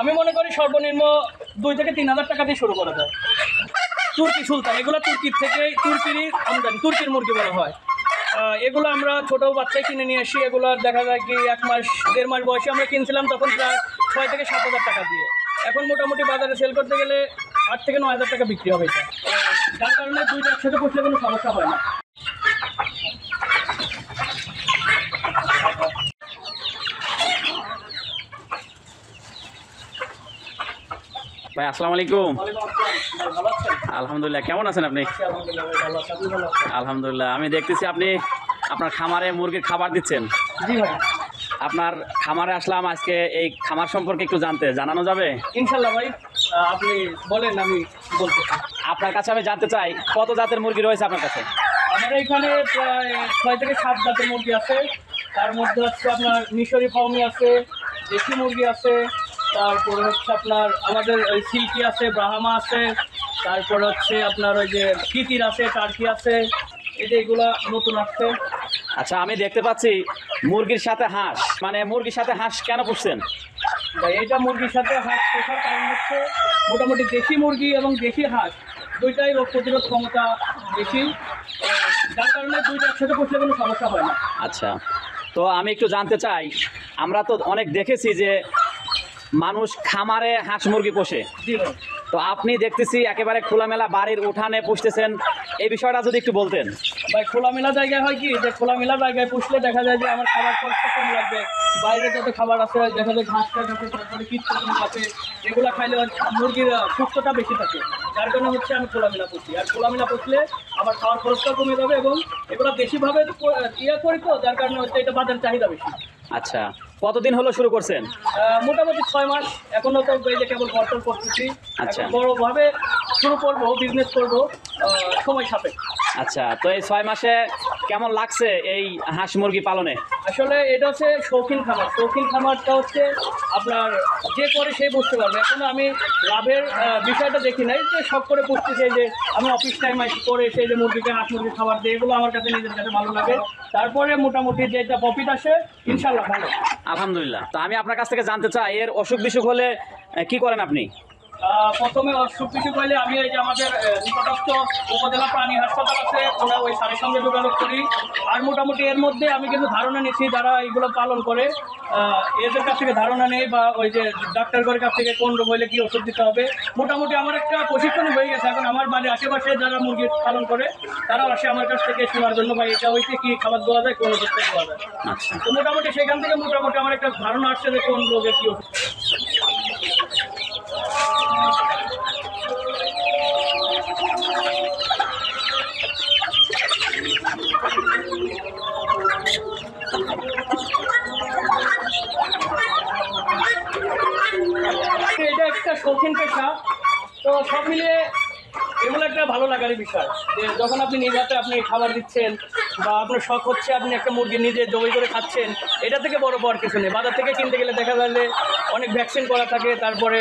আমি মনে করি সর্বনিম্ন 2 থেকে 3 হাজার টাকা দিয়ে শুরু করা যায়। তুর্কি সুলতান, এগুলো তুর্কিরই আমদানি, তুর্কির মুরগি বলা হয়। এগুলো আমরা ছোটো বাচ্চায় কিনে নিয়ে আসি। এগুলো দেখা যায় কি 1 মাস 1.5 মাস বয়সে আমরা কিনছিলাম, তখন প্রায় 6 থেকে 7 হাজার টাকা দিয়ে। এখন মোটামুটি বাজারে সেল করতে গেলে 8 থেকে 9 হাজার টাকা বিক্রি হবে এটা। যার কারণে দুইটা একসাথে পুষলে কোনো সমস্যা হয় না। ভাই আসসালামু আলাইকুম। আলহামদুলিল্লাহ, কেমন আছেন আপনি? আলহামদুলিল্লাহ। আমি দেখতেছি আপনি আপনার খামারে মুরগির খাবার দিচ্ছেন। জি ভাই। আপনার খামারে আসলাম আজকে, এই খামার সম্পর্কে একটু জানানো যাবে? ইনশাল্লাহ ভাই, আপনি বলেন, আমি বলতে। আপনার কাছে আমি জানতে চাই কত জাতের মুরগি রয়েছে আপনার কাছে? আমাদের এখানে প্রায় 6 থেকে 7 জাতের মুরগি আছে। তার মধ্যে হচ্ছে আপনার মিশরি ফার্মি আছে, দেশি মুরগি আছে, তারপরে হচ্ছে আপনার আমাদের ওই সিল্কি আছে, ব্রাহ্মা আছে, তারপরে হচ্ছে আপনার ওই যে তিতির আছে, টার্কি আছে, এই যে এগুলা নতুন আসছে। আচ্ছা, আমি দেখতে পাচ্ছি মুরগির সাথে হাঁস, মানে মুরগির সাথে হাঁস কেন পুষছেন ভাই? এটা মুরগির সাথে হাঁস পোষার কারণ হচ্ছে মোটামুটি দেশি মুরগি এবং দেশি হাঁস দুইটাই রোগ প্রতিরোধ ক্ষমতা বেশি, যার কারণে দুইটা একসাথে পুষলে কোনো সমস্যা হয় না। আচ্ছা, তো আমি একটু জানতে চাই, আমরা তো অনেক দেখেছি যে মানুষ খামারে হাঁস মুরগি পোষে, তো আপনি দেখতেছি একেবারে খোলামেলা বাড়ির উঠানে পুষতেছেন, এই বিষয়টা যদি একটু বলতেন। ভাই, খোলামেলা জায়গায় হয় কি, যে খোলামেলা জায়গায় পুষলে দেখা যায় যে আমার খাবার খরচটা কম লাগবে। বাইরে যত খাবার আছে দেখা যায় ঘাস টাস আছে, তারপরে কীটপতঙ্গ আছে, এগুলো খাইলে মুরগির সুস্থতা বেশি থাকে। যার কারণে হচ্ছে আমি খোলামেলা পুষি। আর খোলামেলা পুষলে আমার খাওয়ার খরচটাও কমে যাবে এবং এগুলো বেশিভাবে করি, তো যার কারণে হচ্ছে এটা বাজার চাহিদা বেশি। আচ্ছা, কতদিন হলো শুরু করছেন? মোটামুটি 6 মাস। এখনও তো এই যে কেবল বর্তন করতেছি। আচ্ছা, বড়োভাবে শুরু করবো, বিজনেস করবো, সময় সাপেক্ষ। আচ্ছা, তো এই 6 মাসে কেমন লাগছে এই হাঁস মুরগি পালনে? আসলে এটা হচ্ছে শৌখিন খামার। শৌখিন খামারটা হচ্ছে আপনার যে করে সেই বুঝতে পারবে। এখন আমি লাভের বিষয়টা দেখি নাই, যে শখ করে পুষতেছি, যে আমি অফিস টাইম করে সেই যে মুরগিকে হাঁস মুরগি খাবার দিই, এগুলো আমার কাছে নিজের কাছে ভালো লাগে। তারপরে মোটামুটি যেটা প্রফিট আসে ইনশাল্লাহ ভালো। আলহামদুলিল্লাহ। তো আমি আপনার কাছ থেকে জানতে চাই, এর অসুখ বিসুখ হলে কি করেন আপনি? প্রথমে অসুখ বিসুখ হলে আমি এই যে আমাদের নিকটস্থ উপজেলা প্রাণী হাসপাতাল আছে, ওরা ওই স্যারের সঙ্গে যোগাযোগ করি। আর মোটামুটি এর মধ্যে আমি কিন্তু ধারণা নিচ্ছি, যারা এইগুলো পালন করে এদের কাছ থেকে ধারণা নেই, বা ওই যে ডাক্তারদের কাছ থেকে কোন রোগ হলে কী ওষুধ দিতে হবে। মোটামুটি আমার একটা প্রশিক্ষণ হয়ে গেছে। এখন আমার বাড়ির আশেপাশে যারা মুরগি পালন করে তারাও আসে আমার কাছ থেকে শোনার জন্য, বা এটা হইতে কী খাবার দেওয়া যায়, কোন ওষুধ দেওয়া যায়। আচ্ছা, তো মোটামুটি সেখান থেকে মোটামুটি আমার একটা ধারণা আসছে যে কোন রোগে কী ওষুধ। এটা একটা শৌখিন পেশা, তো সব মিলিয়ে এগুলো একটা ভালো লাগারই বিষয়, যে যখন আপনি নিজ হাতে আপনি খাবার দিচ্ছেন, বা আপনার শখ হচ্ছে আপনি একটা মুরগি নিজে জবাই করে খাচ্ছেন, এটা থেকে বড় পাওয়ার কিছু নেই। বাজার থেকে কিনতে গেলে দেখা যায় যে অনেক ভ্যাকসিন করা থাকে, তারপরে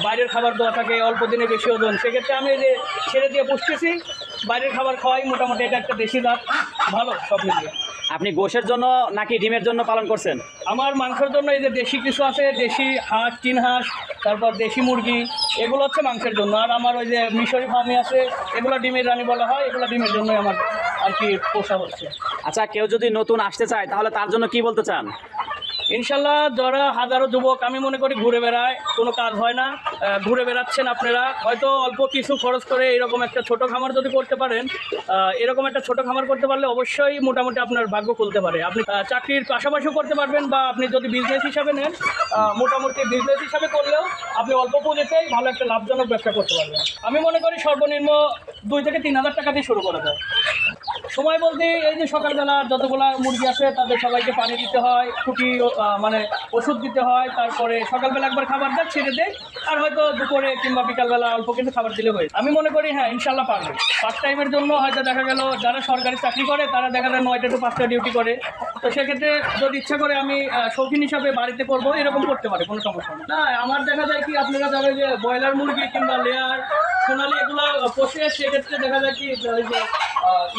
বাইরের খাবার দেওয়া থাকে, অল্প দিনে বেশি ওজন। সেক্ষেত্রে আমি যে ছেড়ে দিয়ে পুষতেছি, বাইরের খাবার খাওয়াই, মোটামুটি এটা একটা দেশি জাত, ভালো সব মিলিয়ে। আপনি গোশের জন্য নাকি ডিমের জন্য পালন করছেন? আমার মাংসের জন্য এই যে দেশি কিছু আছে, দেশি হাঁস, চীন হাঁস, তারপর দেশি মুরগি, এগুলো হচ্ছে মাংসের জন্য। আর আমার ওই যে মিশরি ফার্মি আছে, এগুলো ডিমের রানী বলা হয়, এগুলো ডিমের জন্যই আমার আর কি পোষা হচ্ছে। আচ্ছা, কেউ যদি নতুন আসতে চায় তাহলে তার জন্য কি বলতে চান? ইনশাল্লাহ, যারা হাজারো যুবক আমি মনে করি ঘুরে বেড়ায়, কোনো কাজ হয় না, ঘুরে বেড়াচ্ছেন আপনারা, হয়তো অল্প কিছু খরচ করে এরকম একটা ছোটো খামার যদি করতে পারেন, এরকম একটা ছোটো খামার করতে পারলে অবশ্যই মোটামুটি আপনার ভাগ্য খুলতে পারে। আপনি চাকরির পাশাপাশিও করতে পারবেন, বা আপনি যদি বিজনেস হিসাবে নেন, মোটামুটি বিজনেস হিসাবে করলেও আপনি অল্প পুঁজিতেই ভালো একটা লাভজনক ব্যবসা করতে পারবেন। আমি মনে করি সর্বনিম্ন 2 থেকে 3 হাজার টাকা দিয়ে শুরু করা যায়। সময় বলতে এই যে সকালবেলা যতগুলো মুরগি আছে তাদের সবাইকে পানি দিতে হয়, খুঁটি মানে ওষুধ দিতে হয়, তারপরে সকালবেলা একবার খাবার দেয়, ছেড়ে দেয়, আর হয়তো দুপুরে কিংবা বিকালবেলা অল্প কিছু খাবার দিলে হয়। আমি মনে করি হ্যাঁ, ইনশাল্লাহ পারবে। পার্ট টাইমের জন্য হয়তো দেখা গেল যারা সরকারি চাকরি করে তারা দেখা যায় 9টা to 5টা ডিউটি করে, তো সেক্ষেত্রে যদি ইচ্ছা করে আমি শৌখিন হিসাবে বাড়িতে করবো, এরকম করতে পারে, কোনো সমস্যা নেই। না, আমার দেখা যায় কি, আপনারা যারা যে ব্রয়লার মুরগি কিংবা লেয়ার, সোনালি এগুলো পোষে, সেক্ষেত্রে দেখা যায় কি যে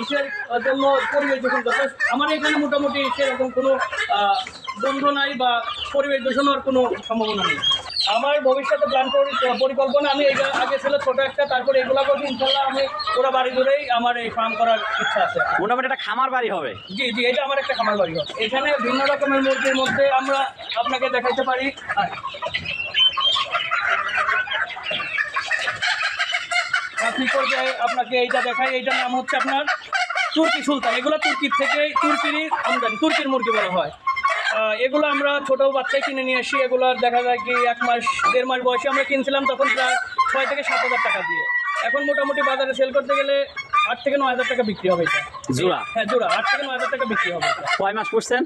ইসের জন্য পরিবেশ দূষণ করতে, আমার এখানে মোটামুটি সেরকম কোনো বন্ধ নাই, বা পরিবেশ দূষণ হওয়ার কোনো সম্ভাবনা নেই। আমার ভবিষ্যতে প্ল্যান পরিকল্পনা, আমি এইটা আগে ছিল ছোট একটা, তারপরে এগুলা করছি ইনশাল্লাহ। আমি পুরো বাড়ি জুড়েই আমার এই ফার্ম করার ইচ্ছা আছে। মোটামুটি একটা খামার বাড়ি হবে। জি জি, এটা আমার একটা খামার বাড়ি হবে। এখানে ভিন্ন রকমের মুরগির মধ্যে আমরা আপনাকে দেখাইতে পারি। আপনি করবে আপনাকে এইটা দেখাই, এইটার নাম হচ্ছে আপনার তুর্কি সুলতান। এগুলো তুর্কির থেকে, তুর্কিরই আমদানি, তুর্কির মুরগি বলা হয়। এগুলো আমরা ছোটো বাচ্চায় কিনে নিয়ে আসি। এগুলোর দেখা যায় কি 1 মাস 1.5 মাস বয়সে আমরা কিনছিলাম, তখন প্রায় 6 থেকে 7 হাজার টাকা দিয়ে। এখন মোটামুটি বাজারে সেল করতে গেলে 8 থেকে 9 হাজার টাকা বিক্রি হবে এটা জোড়া। হ্যাঁ জোড়া 8 থেকে 9 হাজার টাকা বিক্রি হবে এটা। কয় মাস পুষছেন?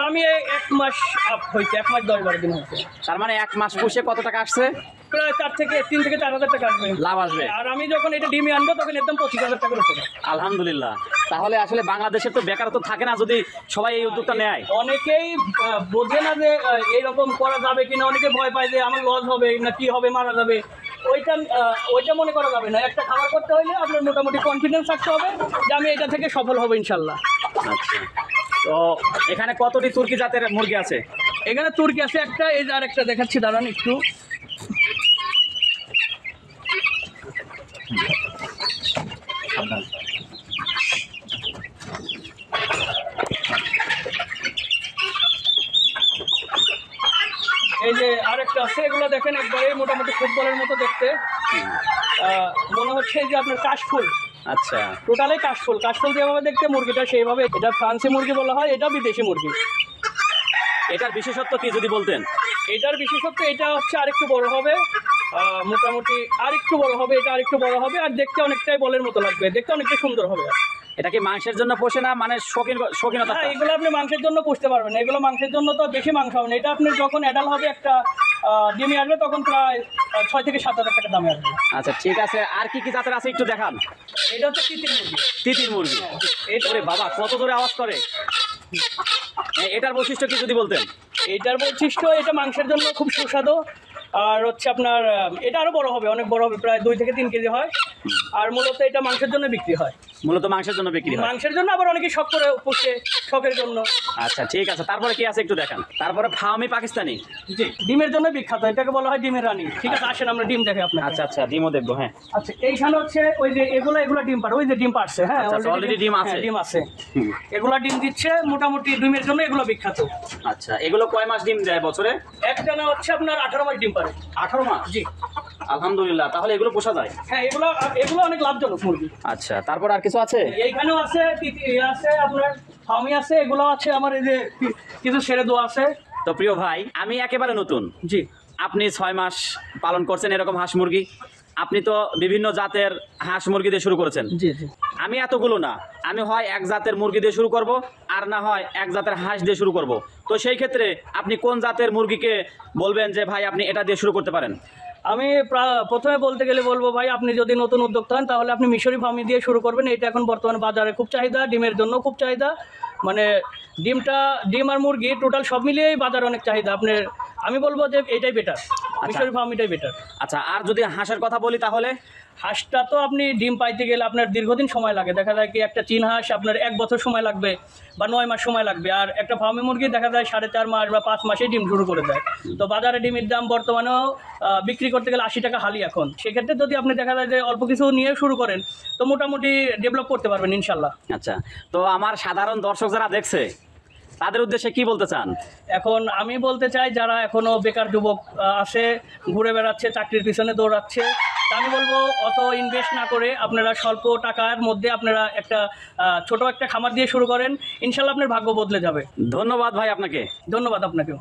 আমি 1 মাস আপ হয়েছে, 1 মাস 10-12 দিন হয়েছে। তার মানে 1 মাস পুষে কত টাকা আসছে? প্রায় 3 থেকে 4 হাজার টাকা আসবে, লাভ আসবে। আর আমি যখন এটা ডিমে আনবো তখন একদম 25 হাজার টাকার উপরে। আলহামদুলিল্লাহ। তাহলে আসলে বাংলাদেশের তো বেকারত্ব থাকে না যদি সবাই এই উদ্যোগটা নেয়। অনেকেই বোঝে না যে এইরকম করা যাবে কিনা, অনেকে ভয় পায় যে আমার লস হবে না, কি হবে, মারা যাবে। ওইটা মনে করা যাবে না। একটা খাবার করতে হলে আপনার মোটামুটি কনফিডেন্স থাকতে হবে যে আমি এটা থেকে সফল হবো ইনশাল্লাহ। আচ্ছা, তো এখানে কতটি তুর্কি জাতের মুরগি আছে? এখানে তুর্কি আছে একটা, এই যে আরেকটা দেখাচ্ছি, দাঁড়ান একটু। এই যে আরেকটা আছে, এগুলো দেখেন একবারে মোটামুটি ফুটবলের মতো দেখতে। মনে হচ্ছে যে আপনার কাশফুল। আচ্ছা, টোটালি কাশফুল। কাশফুল যেভাবে দেখতে মুরগিটা সেইভাবে। এটা ফ্রান্সি মুরগি বলা হয়, এটা বিদেশি মুরগি। এটার বিশেষত্ব কি যদি বলতেন? এটার বিশেষত্ব এটা হচ্ছে আরেকটু বড় হবে, মোটামুটি আরেকটু বড় হবে, এটা আরেকটু বড় হবে, আর দেখতে অনেকটাই বলের মতো লাগবে, দেখতে অনেকটা সুন্দর হবে। এটা কি মাংসের জন্য পোষে না, মানে শৌখিনতা? হ্যাঁ, এগুলো আপনি মাংসের জন্য পুষতে পারবেন। এগুলো মাংসের জন্য তো বেশি মাংস হবে না। এটা আপনি যখন অ্যাডাল্ট হবে, একটা ডিমে আসবে, তখন প্রায় 6 থেকে 7 হাজার টাকা দামে আসবে। আচ্ছা, ঠিক আছে। আর কি কি জাতের আছে একটু দেখান। এটা হচ্ছে তিতির মুরগি। তিতির মুরগি। এটা বাবা কত জোরে আওয়াজ করে। এটার বৈশিষ্ট্য কি যদি বলতেন? এটার বৈশিষ্ট্য, এটা মাংসের জন্য খুব সুস্বাদু। আর হচ্ছে আপনার এটা আরো বড় হবে, অনেক বড় হবে, প্রায় 2 থেকে 3 কেজি হয়। আর মূলত এটা মাংসের জন্য বিক্রি হয়। মূলত মাংসের জন্য বিক্রি হয়। মাংসের জন্য, আবার অনেকে শখ করে পুষে শখের জন্য। আচ্ছা, ঠিক আছে। তারপরে কি আছে একটু দেখান। তারপরে ফার্মি পাকিস্তানি। জি, ডিমের জন্য বিখ্যাত। এটাকে বলা হয় ডিমের রানী। ঠিক আছে, আসেন আমরা ডিম দেখে আপনাকে। আচ্ছা আচ্ছা, ডিমও দেখবো। হ্যাঁ, আচ্ছা, এইখানে হচ্ছে ওই যে এগুলো ডিম পাড়ে, ওই যে ডিম পাড়ছে। হ্যাঁ, অলরেডি ডিম আছে। ডিম আছে। এগুলা ডিম দিচ্ছে, মোটামুটি ডিমের জন্য এগুলো বিখ্যাত। আচ্ছা, এগুলো কয় মাস ডিম দেয় বছরে? একটানা হচ্ছে আপনার 18 মাস ডিম পাড়ে। 18 মাস? জি, আলহামদুলিল্লাহ। তাহলে এগুলো পোষা যায়? হ্যাঁ, এগুলো অনেক লাভজনক মুরগি। আচ্ছা, তারপর আর কিছু আছে? এইখানেও আছে, আছে আপনার ফার্মি আছে, এগুলো আছে আমার, এই যে কিছু ছেড়ে দেওয়া আছে। তো প্রিয় ভাই, আমি একেবারে নতুন। জি, আপনি 6 মাস পালন করছেন এরকম হাঁস মুরগি। আপনি তো বিভিন্ন জাতের হাঁস মুরগি দিয়ে শুরু করেছেন। জি জি। আমি এতগুলো না, আমি হয় এক জাতের মুরগি দিয়ে শুরু করব, আর না হয় এক জাতের হাঁস দিয়ে শুরু করব। তো সেই ক্ষেত্রে আপনি কোন জাতের মুরগিকে বলবেন যে ভাই আপনি এটা দিয়ে শুরু করতে পারেন? আমি প্রথমে বলতে গেলে বলবো ভাই, আপনি যদি নতুন উদ্যোক্তা হন তাহলে আপনি মিশরি ফার্মি দিয়ে শুরু করবেন। এটা এখন বর্তমানে বাজারে খুব চাহিদা, ডিমের জন্য খুব চাহিদা। মানে ডিম আর মুরগি টোটাল সব মিলিয়েই বাজারে অনেক চাহিদা। আমি বলবো যে এটাই বেটার, মিশরি ফার্মিটাই বেটার। আচ্ছা, আর যদি হাঁসের কথা বলি তাহলে? হাঁসটা তো আপনি ডিম পাইতে গেলে আপনার দীর্ঘদিন সময় লাগে। দেখা যায় কি একটা চীন হাঁস আপনার 1 বছর সময় লাগবে বা 9 মাস সময় লাগবে, আর একটা ফার্মি মুরগি দেখা যায় 4.5 মাস বা 5 মাসে ডিম শুরু করে দেয়। তো বাজারে ডিমের দাম বর্তমানেও বিক্রি করতে গেলে 80 টাকা হালি এখন। সেক্ষেত্রে যদি আপনি দেখা যায় যে অল্প কিছু নিয়ে শুরু করেন, তো মোটামুটি ডেভেলপ করতে পারবেন ইনশাল্লাহ। আচ্ছা, তো আমার সাধারণ দর্শক যারা দেখছে তাদের উদ্দেশ্যে কি বলতে চান? এখন আমি বলতে চাই, যারা এখনো বেকার যুবক আছে, ঘুরে বেড়াচ্ছে, চাকরির পিছনে দৌড়াচ্ছে, তা আমি বলবো অত ইনভেস্ট না করে আপনারা স্বল্প টাকার মধ্যে আপনারা ছোট একটা খামার দিয়ে শুরু করেন। ইনশাল্লাহ আপনার ভাগ্য বদলে যাবে। ধন্যবাদ ভাই আপনাকে। ধন্যবাদ আপনাকেও।